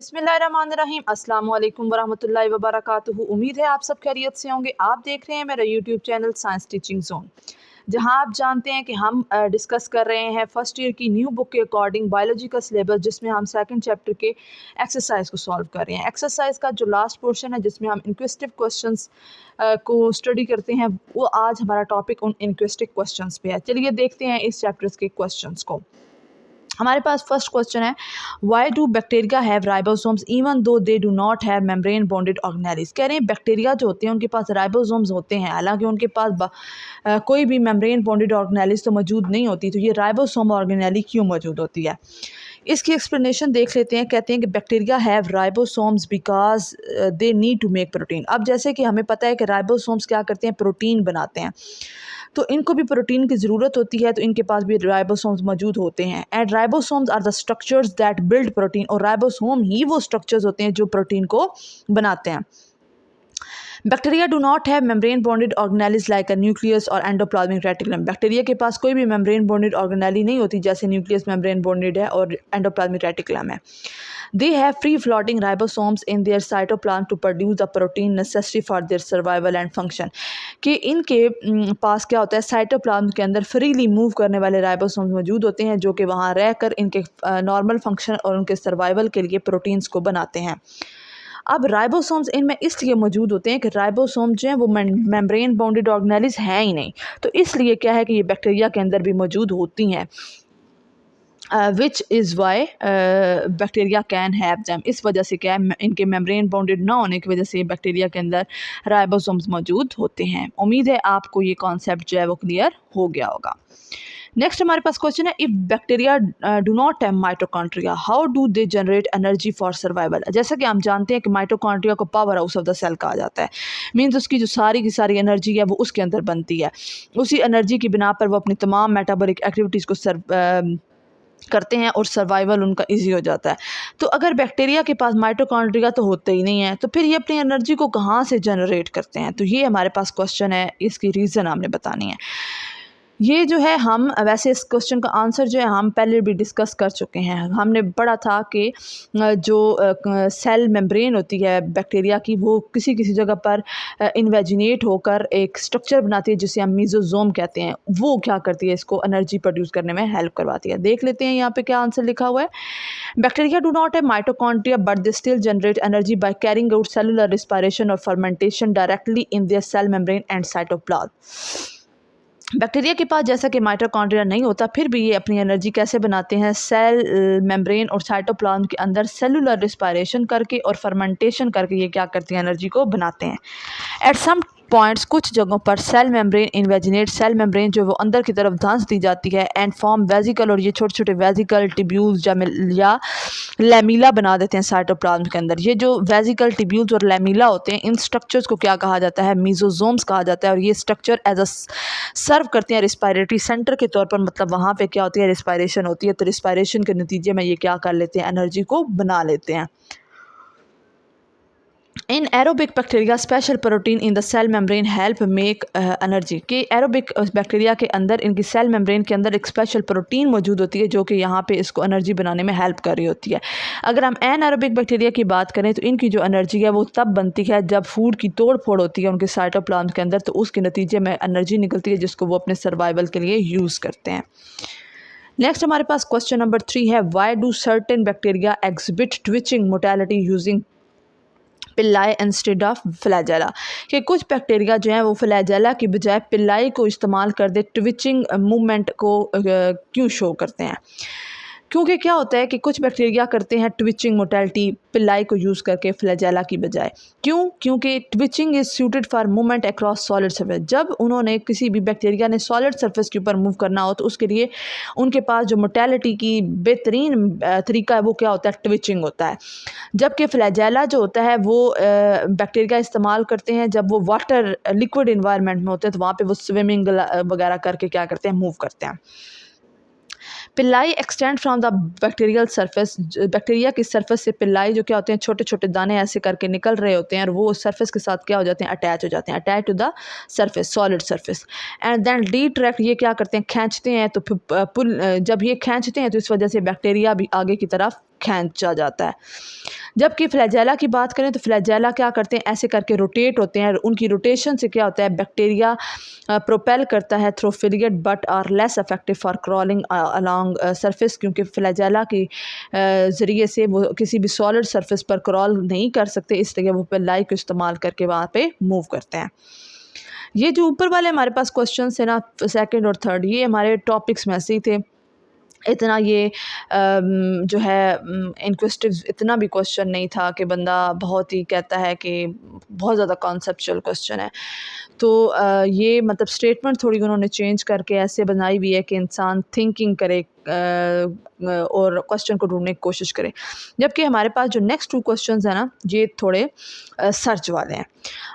बिस्मिल्लाहिर्रहमानिर्रहीम अस्सलाम वालेकुम वरहमतुल्लाहि वबरकातुहू। उम्मीद है आप सब खैरियत से होंगे। आप देख रहे हैं मेरा YouTube channel science teaching zone, जहां आप जानते हैं कि हम डिस्कस कर रहे हैं फर्स्ट ईयर की न्यू बुक के अकॉर्डिंग बायोलॉजी का सिलेबस, जिसमें हम सेकंड चैप्टर के एक्सरसाइज को सॉल्व कर रहे हैं। एक्सरसाइज का जो लास्ट पोर्शन है जिसमें हम इंक्वेस्टिव क्वेश्चंस को स्टडी करते हैं, वो आज हमारा टॉपिक उन इंक्वेस्टिव क्वेश्चंस पे है। चलिए देखते हैं इस चैप्टर्स के क्वेश्चंस को। हमारे पास फर्स्ट क्वेश्चन है, why do bacteria have ribosomes even though they do not have membrane bonded organelles. कह रहे हैं बैक्टीरिया जो होते हैं उनके पास राइबोसोम्स होते हैं, हालांकि उनके पास कोई भी मेम्ब्रेन बॉन्डेड ऑर्गेनेलिस तो मौजूद नहीं होती, तो ये राइबोसोम ऑर्गेनेली क्यों मौजूद होती है, इसकी एक्सप्लेनेशन देख लेते हैं। कहते हैं कि bacteria have ribosomes because they need to make protein. अब जैसे कि हमें पता है कि राइबोसोम्स क्या करते हैं, प्रोटीन बनाते हैं, तो इनको भी प्रोटीन की ज़रूरत होती है, तो इनके पास भी राइबोसोम्स मौजूद होते हैं। And ribosomes are the structures that build protein, और राइबोसोम ही वो स्ट्रक्चर्स होते हैं जो प्रोटीन को बनाते हैं। Bacteria do not have membrane bonded organelles like a nucleus और एंडोप्लाज्मिक रेटिकुलम। बैक्टीरिया के पास कोई भी मेम्ब्रेन बॉन्डेड ऑर्गेनेली नहीं होती, जैसे न्यूक्लियस मेम्ब्रेन बॉन्डेड है और एंडोप्लाज्मिक रेटिकुलम है। They have free floating ribosomes in their cytoplasm to produce the protein necessary for their survival and function। कि इनके पास क्या होता है, साइटोप्लाज्म के अंदर फ्रीली मूव करने वाले राइबोसोम्स मौजूद होते हैं, जो कि वहाँ रहकर इनके नॉर्मल फंक्शन और उनके सर्वाइवल के लिए प्रोटीन्स को बनाते हैं। अब राइबोसोम्स इनमें इसलिए मौजूद होते हैं कि राइबोसोम जो हैं वो मेम्ब्रेन बाउंडेड ऑर्गेनेलिस हैं ही नहीं, तो इसलिए क्या है कि ये बैक्टीरिया के अंदर भी मौजूद होती हैं। Which is why bacteria can have them. इस वजह से क्या है, इनके मेम्ब्रेन बाउंडेड ना होने की वजह से बैक्टीरिया के अंदर राइबोसोम्स मौजूद होते हैं। उम्मीद है आपको ये कॉन्सेप्ट जो है वो क्लियर हो गया होगा। नेक्स्ट हमारे पास क्वेश्चन है, if bacteria do not have mitochondria how do they generate energy for survival. जैसा कि हम जानते हैं कि माइटोकॉन्ड्रिया को power house of the cell कहा जाता है, मीन्स उसकी जो सारी की सारी एनर्जी है वो उसके अंदर बनती है। उसी एनर्जी की बिना पर वो अपनी तमाम मेटाबॉलिक एक्टिविटीज़ को करते हैं और सर्वाइवल उनका इजी हो जाता है। तो अगर बैक्टीरिया के पास माइटोकॉन्ड्रिया तो होते ही नहीं है, तो फिर ये अपनी एनर्जी को कहाँ से जनरेट करते हैं, तो ये हमारे पास क्वेश्चन है, इसकी रीज़न हमने बतानी है। ये जो है हम वैसे इस क्वेश्चन का आंसर जो है हम पहले भी डिस्कस कर चुके हैं। हमने पढ़ा था कि जो सेल मेम्ब्रेन होती है बैक्टीरिया की, वो किसी किसी जगह पर इन्वेजिनेट होकर एक स्ट्रक्चर बनाती है जिसे हम मीजोजोम कहते हैं। वो क्या करती है, इसको एनर्जी प्रोड्यूस करने में हेल्प करवाती है। देख लेते हैं यहाँ पे क्या आंसर लिखा हुआ है। Bacteria do not have mitochondria but they still generate energy by carrying out cellular respiration और fermentation directly in their cell membrane and cytoplasm. Bacteria के पास जैसा कि माइटोकॉन्ड्रिया नहीं होता, फिर भी ये अपनी एनर्जी कैसे बनाते हैं, सेल मेम्ब्रेन और साइटोप्लाज्म के अंदर सेलुलर रिस्पायरेशन करके और फर्मेंटेशन करके ये क्या करते हैं, एनर्जी को बनाते हैं। एट सम पॉइंट्स, कुछ जगहों पर cell membrane invaginate, cell membrane जो वो अंदर की तरफ धंस दी जाती है, एंड फॉर्म वेजिकल, और ये छोटे छोटे वेजिकल टिब्यूल्स या लैमिला बना देते हैं साइटोप्लाज्म के अंदर। ये जो वेजिकल टिब्यूल्स और लैमिला होते हैं, इन स्ट्रक्चर्स को क्या कहा जाता है, मीजोजोम्स कहा जाता है। और ये स्ट्रक्चर एज अ सर्व करते हैं रिस्पायरेटरी सेंटर के तौर पर, मतलब वहाँ पे क्या होती है, रिस्पायरेशन होती है, तो रिस्पायरेशन के नतीजे में ये क्या कर लेते हैं, एनर्जी को बना लेते हैं। In aerobic bacteria special protein in the cell membrane help make energy. कि एरोबिक बैक्टीरिया के अंदर, इनकी सेल मेम्ब्रेन के अंदर एक स्पेशल प्रोटीन मौजूद होती है जो कि यहाँ पे इसको एनर्जी बनाने में हेल्प कर रही होती है। अगर हम एन एरोबिक बैक्टीरिया की बात करें तो इनकी जो एनर्जी है वो तब बनती है जब फूड की तोड़ फोड़ होती है उनके साइटोप्लाज्म के अंदर, तो उसके नतीजे में एनर्जी निकलती है जिसको वो अपने सर्वाइवल के लिए यूज़ करते हैं। नेक्स्ट हमारे पास क्वेश्चन नंबर 3 है, why do certain bacteria exhibit twitching mortality using Pillai instead of flagella. कि कुछ बैक्टीरिया जो हैं वो फ्लैजेला की बजाय पिल्लाई को इस्तेमाल कर दे ट्विचिंग मूवमेंट को क्यों शो करते हैं। क्योंकि क्या होता है कि कुछ बैक्टीरिया करते हैं ट्विचिंग मोटेलिटी पिल्लाई को यूज़ करके फ्लैजेला की बजाय। क्यों? क्योंकि twitching is suited for movement across solid surface. जब उन्होंने किसी भी बैक्टीरिया ने सॉलिड सरफेस के ऊपर मूव करना हो तो उसके लिए उनके पास जो मोटेलिटी की बेहतरीन तरीका है वो क्या होता है, ट्विचिंग होता है। जबकि फ्लैजेला जो होता है वो बैक्टीरिया इस्तेमाल करते हैं जब वो वाटर लिक्विड इन्वायरमेंट में होते हैं, तो वहाँ पे वो स्विमिंग वगैरह करके क्या करते हैं, मूव करते हैं। Pillai extend from the bacterial surface. Bacteria की सरफेस से पिल्लाई जो क्या होते हैं, छोटे छोटे दाने ऐसे करके निकल रहे होते हैं और वो सरफेस के साथ क्या हो जाते हैं, अटैच हो जाते हैं, attach to the surface, solid surface. And then detract, ये क्या करते हैं, खींचते हैं। तो पुल, जब ये खींचते हैं तो इस वजह से बैक्टीरिया भी आगे की तरफ खींचा जाता है। जबकि फ्लैजेला की बात करें तो फ्लैजेला क्या करते हैं, ऐसे करके रोटेट होते हैं, उनकी रोटेशन से क्या होता है, बैक्टीरिया प्रोपेल करता है through filiate but are less effective for crawling along surface, क्योंकि फ्लैजेला की ज़रिए से वो किसी भी सॉलिड सरफेस पर क्रॉल नहीं कर सकते, इसलिए वो पेलाई को इस्तेमाल करके वहाँ पे मूव करते हैं। ये जो ऊपर वाले हमारे पास क्वेश्चन है ना, सेकंड और थर्ड, ये हमारे टॉपिक्स में ऐसे ही थे। इतना ये जो है इंक्विजिटिव इतना भी क्वेश्चन नहीं था कि बंदा बहुत ही कहता है कि बहुत ज़्यादा कॉन्सेप्चुअल क्वेश्चन है। तो ये मतलब स्टेटमेंट थोड़ी उन्होंने चेंज करके ऐसे बनाई हुई है कि इंसान थिंकिंग करे और क्वेश्चन को ढूंढने की कोशिश करे। जबकि हमारे पास जो नेक्स्ट 2 क्वेश्चंस हैं ना, ये थोड़े सर्च वाले हैं।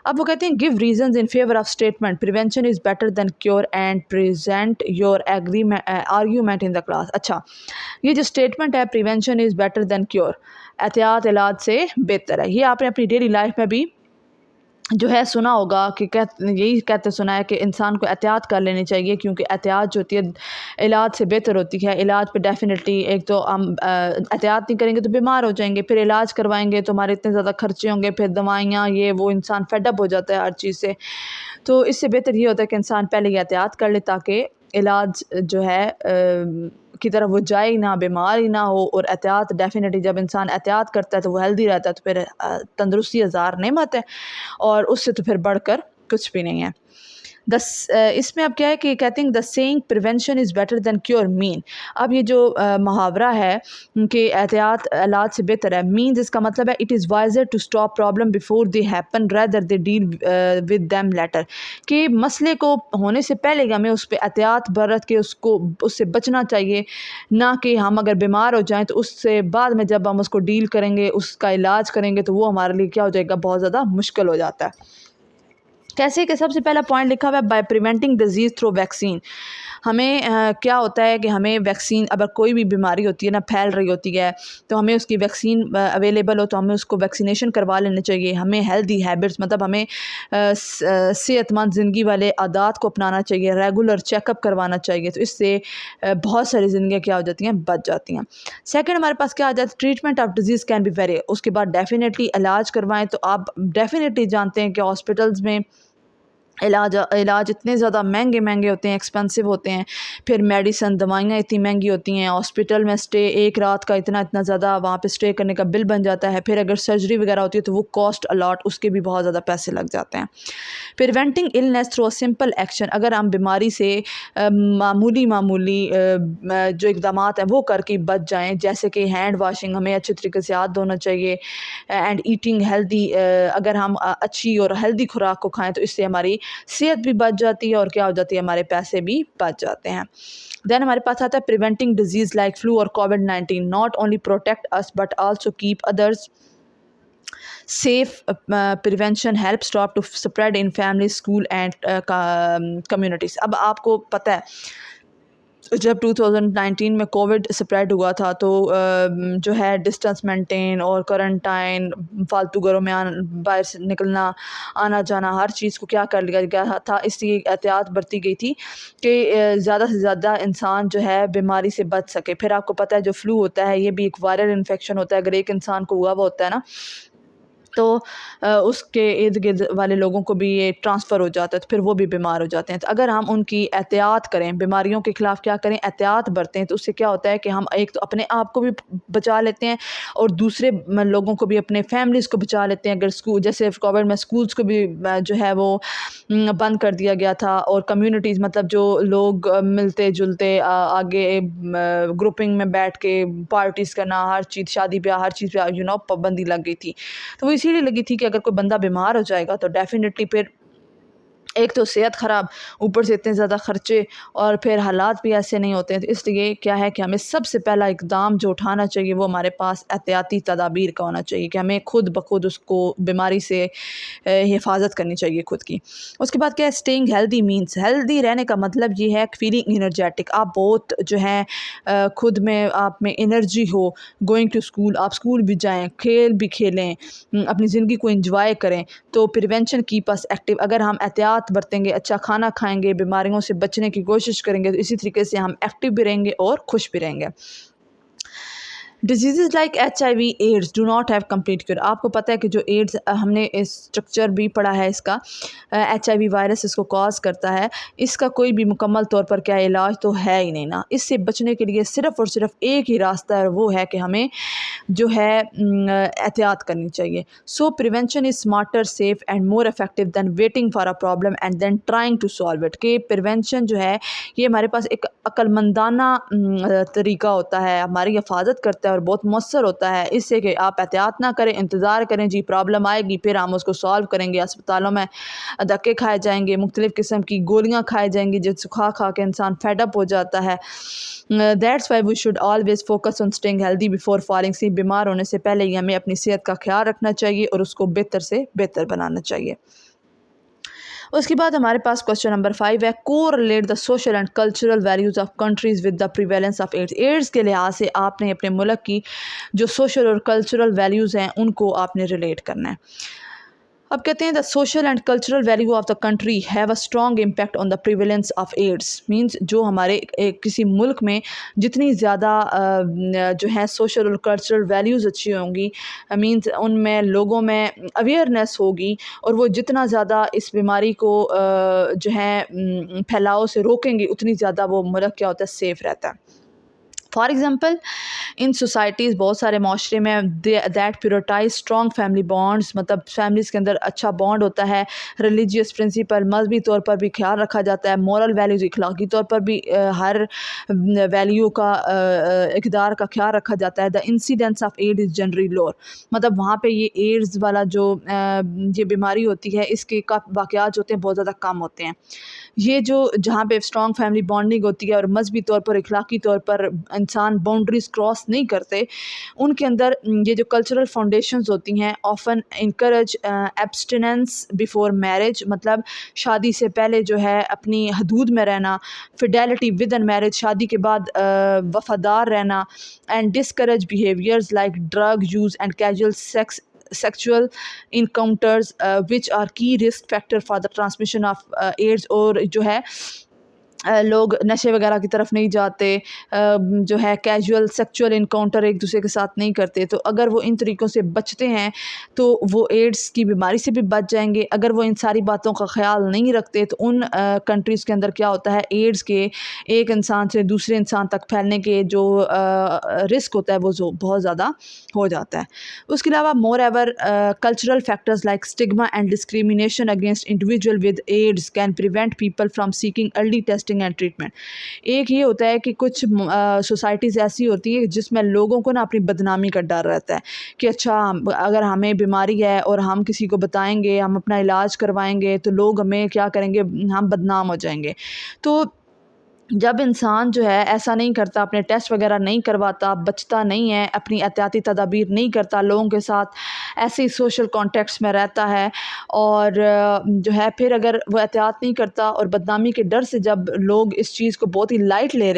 अब वो कहते हैं give reasons in favour of statement prevention is better than cure and present your argument in the class. अच्छा, ये जो स्टेटमेंट है prevention is better than cure, एहतियात इलाज से बेहतर है, ये आपने अपनी डेली लाइफ में भी जो है सुना होगा कि यही कहते सुना है कि इंसान को एहतियात कर लेनी चाहिए, क्योंकि एहतियात जो होती है इलाज से बेहतर होती है। इलाज पे डेफिनेटली एक तो हम एहतियात नहीं करेंगे तो बीमार हो जाएंगे, फिर इलाज करवाएंगे तो हमारे इतने ज़्यादा खर्चे होंगे, फिर दवाइयाँ ये वो, इंसान फेडअप हो जाता है हर चीज़ से। तो इससे बेहतर ये होता है कि इंसान पहले ही एहतियात कर ले, ताकि इलाज जो है की तरफ वो जाए ही ना, बीमार ही ना हो। और एहतियात डेफिनेटली जब इंसान एहतियात करता है तो वो हेल्दी रहता है, तो फिर तंदुरुस्ती हज़ार नेमत है और उससे तो फिर बढ़कर कुछ भी नहीं है। इसमें अब क्या है कि कहते हैं the saying prevention is better than cure mean. अब ये जो मुहावरा है कि एहतियात इलाज से बेहतर है, मीन्स इसका मतलब है it is wiser to stop problem before they happen rather they deal with them later, कि मसले को होने से पहले हमें उस पर एहतियात बरत के उससे बचना चाहिए, ना कि हम अगर बीमार हो जाएं तो उससे बाद में जब हम उसको डील करेंगे, उसका इलाज करेंगे, तो वो हमारे लिए क्या हो जाएगा, बहुत ज़्यादा मुश्किल हो जाता है। कैसे कि सबसे पहला पॉइंट लिखा हुआ है by preventing disease through vaccine. हमें क्या होता है कि हमें वैक्सीन, अगर कोई भी बीमारी होती है ना, फैल रही होती है, तो हमें उसकी वैक्सीन अवेलेबल हो तो हमें उसको वैक्सीनेशन करवा लेना चाहिए। हमें हेल्दी हैबिट्स मतलब हमें सेहतमंद ज़िंदगी वाले आदात को अपनाना चाहिए, रेगुलर चेकअप करवाना चाहिए, तो इससे बहुत सारी ज़िंदगियाँ क्या हो जाती हैं, बच जाती हैं। सेकेंड हमारे पास क्या आ जाता है, treatment of disease can be very, उसके बाद डेफिनेटली इलाज करवाएं। तो आप डेफिनेटली जानते हैं कि हॉस्पिटल्स में इलाज इतने ज़्यादा महंगे होते हैं, एक्सपेंसिव होते हैं, फिर मेडिसन दवाइयाँ इतनी महंगी होती हैं, हॉस्पिटल में स्टे एक रात का इतना ज़्यादा वहाँ पे स्टे करने का बिल बन जाता है, फिर अगर सर्जरी वगैरह होती है तो वो कॉस्ट अलॉट, उसके भी बहुत ज़्यादा पैसे लग जाते हैं। Preventing illness through a simple action, अगर हम बीमारी से मामूली जो इकदाम हैं वो करके बच जाएँ, जैसे कि हैंड वाशिंग, हमें अच्छे तरीके से हाथ धोना चाहिए, एंड ईटिंग हेल्दी, अगर हम अच्छी और हेल्दी खुराक को खाएँ तो इससे हमारी सेहत भी बच जाती है और क्या हो जाती है, हमारे पैसे भी बच जाते हैं। देन हमारे पास आता है प्रिवेंटिंग डिजीज़ लाइक फ्लू और कोविड-19 not only protect us but also keep others safe. Prevention helps stop to spread in families, school and communities. अब आपको पता है जब 2019 में कोविड स्प्रेड हुआ था तो जो है डिस्टेंस मेंटेन और क्वारंटाइन, फालतू घरों में बाहर से निकलना, आना जाना, हर चीज़ को क्या कर लिया गया था, इसलिए एहतियात बरती गई थी कि ज़्यादा से ज़्यादा इंसान जो है बीमारी से बच सके। फिर आपको पता है जो फ्लू होता है ये भी एक वायरल इन्फेक्शन होता है, अगर एक इंसान को हुआ होता है ना तो उसके इर्द गिर्द वाले लोगों को भी ये ट्रांसफ़र हो जाता है, तो फिर वो भी बीमार हो जाते हैं। तो अगर हम उनकी एहतियात करें, बीमारियों के ख़िलाफ़ क्या करें, एहतियात बरतें, तो उससे क्या होता है कि हम एक तो अपने आप को भी बचा लेते हैं और दूसरे लोगों को भी, अपने फैमिलीज़ को बचा लेते हैं। अगर स्कूल, जैसे कोविड में स्कूल्स को भी जो है वो बंद कर दिया गया था, और कम्युनिटीज़ मतलब जो लोग मिलते जुलते आगे ग्रुपिंग में बैठ के पार्टीज़ करना, हर चीज़, शादी ब्याह, हर चीज़ पे पाबंदी लग गई थी। तो वो इसीलिए लगी थी कि अगर कोई बंदा बीमार हो जाएगा तो डेफिनेटली फिर एक तो सेहत ख़राब, ऊपर से इतने ज़्यादा ख़र्चे, और फिर हालात भी ऐसे नहीं होते हैं। तो इसलिए क्या है कि हमें सबसे पहला इक़दाम जो उठाना चाहिए वो हमारे पास एहतियाती तदाबीर का होना चाहिए, कि हमें खुद ब खुद उसको बीमारी से हिफाजत करनी चाहिए खुद की। उसके बाद क्या है, स्टेइंग हेल्दी मीन्स, हेल्दी रहने का मतलब ये है फीलिंग एनर्जेटिक, आप बहुत जो है खुद में आप में एनर्जी हो, गोइंग टू स्कूल, आप स्कूल भी जाएँ, खेल भी खेलें, अपनी ज़िंदगी को इंजॉय करें। तो प्रिवेंशन कीप अस एक्टिव, अगर हम एहतियात बरतेंगे, अच्छा खाना खाएंगे, बीमारियों से बचने की कोशिश करेंगे, तो इसी तरीके से हम एक्टिव भी रहेंगे और खुश भी रहेंगे। Disease like HIV AIDS do not have complete cure. आपको पता है कि जो एड्स हमने इस स्ट्रक्चर भी पढ़ा है इसका, HIV वायरस इसको कॉज करता है, इसका कोई भी मुकम्मल तौर पर क्या इलाज तो है ही नहीं ना। इससे बचने के लिए सिर्फ़ और सिर्फ एक ही रास्ता है, वो है कि हमें जो है एहतियात करनी चाहिए। So prevention is smarter, safe and more effective than waiting for a problem and then trying to solve it. कि प्रिवेंशन जो है ये हमारे पास एक अक्लमंदाना तरीका होता है, हमारी हिफाजत करता है और बहुत मौसर होता है। इससे कि आप एहतियात ना करें, इंतज़ार करें जी प्रॉब्लम आएगी फिर हम उसको सॉल्व करेंगे। अस्पतालों में धक्के खाए जाएंगे, मुख्तलिफ़ किस्म की गोलियाँ खाए जाएंगी जिसको खा खा के इंसान फेडअप हो जाता है। That's why we should always focus on staying healthy before falling sick. बीमार होने से पहले ही हमें अपनी सेहत का ख्याल रखना चाहिए और उसको बेहतर से बेहतर बनाना चाहिए। उसके बाद हमारे पास क्वेश्चन नंबर 5 है, correlate the social and cultural values of countries with the prevalence of AIDS. AIDS के लिहाज से आपने अपने मुल्क की जो सोशल और कल्चरल वैल्यूज़ हैं उनको आपने रिलेट करना है। अब कहते हैं the social and cultural value of the country have a strong impact on the prevalence of AIDS. Means जो हमारे किसी मुल्क में जितनी ज़्यादा जो है सोशल और कल्चरल वैल्यूज़ अच्छी होंगी, मींस उनमें लोगों में अवेयरनेस होगी और वो जितना ज़्यादा इस बीमारी को जो है फैलाव से रोकेंगे उतनी ज़्यादा वो मुल्क क्या होता है, सेफ़ रहता है। फॉर एग्ज़ाम्पल इन सोसाइटीज़ बहुत सारे माशरे में दैट प्योरिटाइज स्ट्रॉन्ग फैमिली बॉन्ड्स, मतलब फैमिलीज़ के अंदर अच्छा बॉन्ड होता है। रिलीजियस प्रिंसिपल, मजहबी तौर पर भी ख्याल रखा जाता है। मॉरल वैल्यूज़, इखलाकी तौर पर भी हर वैल्यू का इक़दार का ख्याल रखा जाता है। The incidence of AIDS is generally lower, मतलब वहाँ पे ये एड्स वाला जो ये बीमारी होती है इसके का वाक़यात होते हैं बहुत ज़्यादा कम होते हैं। ये जो जहाँ पे स्ट्रॉन्ग फैमिली बॉन्डिंग होती है और मजहबी तौर पर, इखलाकी तौर पर इंसान बाउंड्रीज़ क्रॉस नहीं करते, उनके अंदर ये जो कल्चरल फाउंडेशंस होती हैं often encourage abstinence before marriage, मतलब शादी से पहले जो है अपनी हदूद में रहना। फिडेलिटी विद इन मैरिज, शादी के बाद वफादार रहना। And discourage behaviours like drug use and casual sexual encounters which are key risk factor for the transmission of AIDS। और जो है लोग नशे वगैरह की तरफ नहीं जाते, जो है कैजुअल सेक्सुअल इनकाउंटर एक दूसरे के साथ नहीं करते। तो अगर वो इन तरीक़ों से बचते हैं तो वो एड्स की बीमारी से भी बच जाएंगे। अगर वो इन सारी बातों का ख्याल नहीं रखते तो उन कंट्रीज़ के अंदर क्या होता है, एड्स के एक इंसान से दूसरे इंसान तक फैलने के जो रिस्क होता है वो जो बहुत ज़्यादा हो जाता है। उसके अलावा moreover cultural factors like stigma and discrimination against individual with AIDS can prevent people from seeking early testing and treatment. एक ये होता है कि कुछ सोसाइटीज़ ऐसी होती है जिसमें लोगों को ना अपनी बदनामी का डर रहता है कि अच्छा अगर हमें बीमारी है और हम किसी को बताएंगे, हम अपना इलाज करवाएंगे तो लोग हमें क्या करेंगे, हम बदनाम हो जाएंगे। तो जब इंसान जो है ऐसा नहीं करता, अपने टेस्ट वगैरह नहीं करवाता, बचता नहीं है, अपनी एहतियाती तदाबीर नहीं करता, लोगों के साथ ऐसे ही सोशल कॉन्टेक्ट्स में रहता है और जो है फिर अगर वो एहतियात नहीं करता और बदनामी के डर से जब लोग इस चीज़ को बहुत ही लाइट ले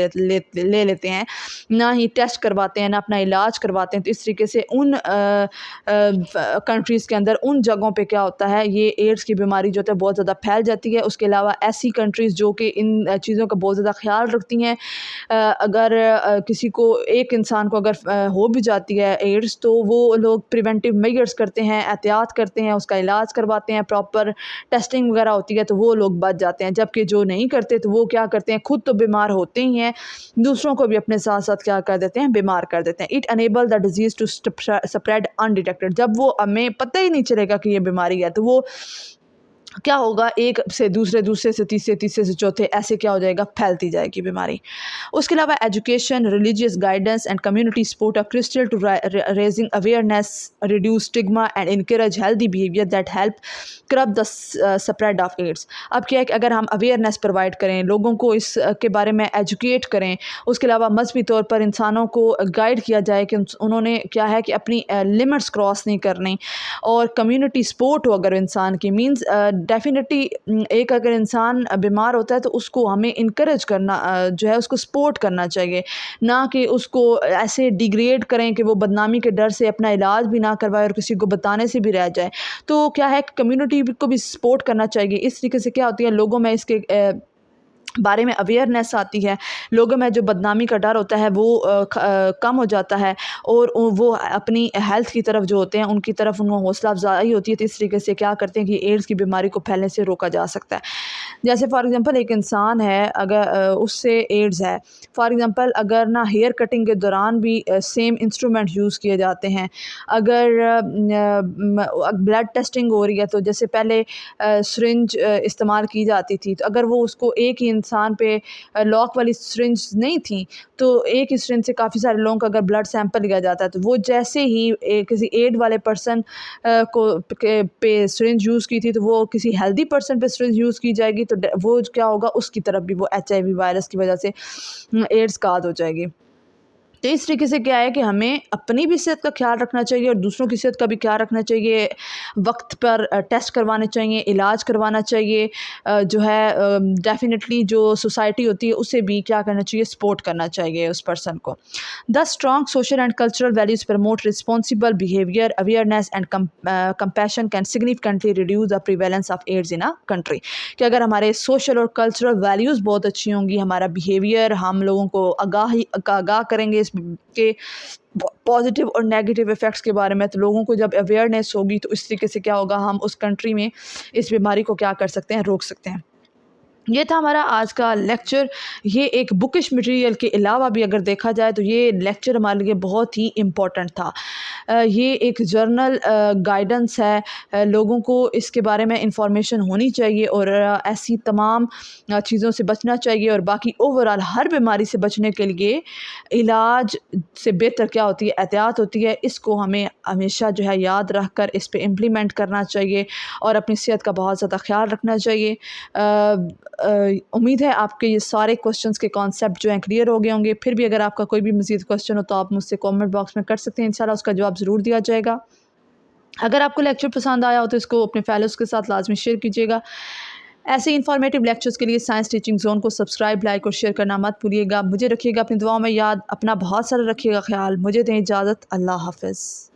लेते हैं, ना ही टेस्ट करवाते हैं, ना अपना इलाज करवाते हैं, तो इस तरीके से उन कंट्रीज़ के अंदर उन जगहों पे क्या होता है, ये एड्स की बीमारी जो है बहुत ज़्यादा फैल जाती है। उसके अलावा ऐसी कंट्रीज़ जो कि इन चीज़ों का बहुत ज़्यादा ख्याल रखती हैं, अगर किसी को, एक इंसान को अगर हो भी जाती है एड्स तो वो लोग प्रिवेंटिव मेजर्स करते हैं, एहतियात करते हैं, उसका इलाज करवाते हैं, प्रॉपर टेस्टिंग वगैरह होती है तो वो लोग बच जाते हैं। जबकि जो नहीं करते तो वो क्या करते हैं, खुद तो बीमार होते ही हैं, दूसरों को भी अपने साथ साथ क्या कर देते हैं, बीमार कर देते हैं। It enable the disease to spread undetected. जब वो हमें पता ही नहीं चलेगा कि ये बीमारी है तो वो क्या होगा, एक से दूसरे, दूसरे से तीसरे, तीसरे से चौथे, ऐसे क्या हो जाएगा, फैलती जाएगी बीमारी। उसके अलावा education, religious guidance and community support are crucial to raising awareness, reduce stigma and encourage healthy behaviour that help curb the spread of AIDS. अब क्या है कि अगर हम अवेयरनेस प्रोवाइड करें, लोगों को इस के बारे में एजुकेट करें, उसके अलावा मजहबी तौर पर इंसानों को गाइड किया जाए कि उन्होंने क्या है कि अपनी लिमिट्स क्रॉस नहीं करनी, और कम्युनिटी सपोर्ट हो अगर इंसान की, मीन्स डेफिनेटली एक अगर इंसान बीमार होता है तो उसको हमें इनकरेज करना, जो है उसको सपोर्ट करना चाहिए, ना कि उसको ऐसे डिग्रेड करें कि वो बदनामी के डर से अपना इलाज भी ना करवाए और किसी को बताने से भी रह जाए। तो क्या है कि कम्युनिटी को भी सपोर्ट करना चाहिए। इस तरीके से क्या होती है, लोगों में इसके बारे में अवेयरनेस आती है, लोगों में जो बदनामी का डर होता है वो कम हो जाता है, और वो अपनी हेल्थ की तरफ जो होते हैं उनकी तरफ उनको हौसला अफजाई होती है। तो इस तरीके से क्या करते हैं कि एड्स की बीमारी को फैलने से रोका जा सकता है। जैसे फॉर एग्ज़ाम्पल एक इंसान है, अगर उससे एड्स है, फॉर एग्ज़ाम्पल अगर ना हेयर कटिंग के दौरान भी सेम इंस्ट्रूमेंट यूज़ किए जाते हैं, अगर ब्लड टेस्टिंग हो रही है तो जैसे पहले सिरिंज इस्तेमाल की जाती थी, तो अगर वो उसको एक ही इंसान पे लॉक वाली सिरिंज नहीं थी, तो एक ही सिरिंज से काफ़ी सारे लोगों का अगर ब्लड सैंपल लिया जाता है, तो वो जैसे ही किसी एड वाले पर्सन को पे सिरिंज यूज़ की थी, तो वो किसी हेल्दी पर्सन पे सिरिंज यूज़ की जाएगी, तो वो क्या होगा, उसकी तरफ भी वो HIV वायरस की वजह से एड्स काद हो जाएगी। तो इस तरीके से क्या है कि हमें अपनी भी सेहत का ख़्याल रखना चाहिए और दूसरों की सेहत का भी ख़्याल रखना चाहिए। वक्त पर टेस्ट करवाने चाहिए, इलाज करवाना चाहिए। जो है डेफ़िनेटली जो सोसाइटी होती है उसे भी क्या करना चाहिए, सपोर्ट करना चाहिए उस पर्सन को। The strong social and cultural values promote responsible behaviour, awareness and compassion can significantly reduce the prevalence of AIDS in a country. कि अगर हमारे सोशल और कल्चरल वैल्यूज़ बहुत अच्छी होंगी, हमारा बिहेवियर, हम लोगों को आगाह करेंगे इस के पॉजिटिव और नेगेटिव इफ़ेक्ट्स के बारे में, तो लोगों को जब अवेयरनेस होगी तो इस तरीके से क्या होगा, हम उस कंट्री में इस बीमारी को क्या कर सकते हैं, रोक सकते हैं। ये था हमारा आज का लेक्चर। ये एक बुकिश मटेरियल के अलावा भी अगर देखा जाए तो ये लेक्चर हमारे लिए बहुत ही इम्पोर्टेंट था। ये एक जर्नल गाइडेंस है। लोगों को इसके बारे में इंफॉर्मेशन होनी चाहिए और ऐसी तमाम चीज़ों से बचना चाहिए, और बाकी ओवरऑल हर बीमारी से बचने के लिए इलाज से बेहतर क्या होती है, एहतियात होती है। इसको हमें हमेशा जो है याद रख कर इस पे इम्प्लीमेंट करना चाहिए और अपनी सेहत का बहुत ज़्यादा ख़्याल रखना चाहिए। उम्मीद है आपके ये सारे क्वेश्चंस के कॉन्सेप्ट जो हैं क्लियर हो गए होंगे। फिर भी अगर आपका कोई भी मज़ीद क्वेश्चन हो तो आप मुझसे कमेंट बॉक्स में कर सकते हैं, इंशाल्लाह उसका जवाब ज़रूर दिया जाएगा। अगर आपको लेक्चर पसंद आया हो तो इसको अपने फेलोज़ के साथ लाज़मी शेयर कीजिएगा। ऐसे इन्फॉर्मेटिव लेक्चर्स के लिए साइंस टीचिंग ज़ोन को सब्सक्राइब, लाइक और शेयर करना मत भूलिएगा। मुझे रखिएगा अपनी दुआओं में याद, अपना बहुत सारा रखिएगा ख्याल। मुझे दें इजाज़त, अल्लाह हाफ़िज़।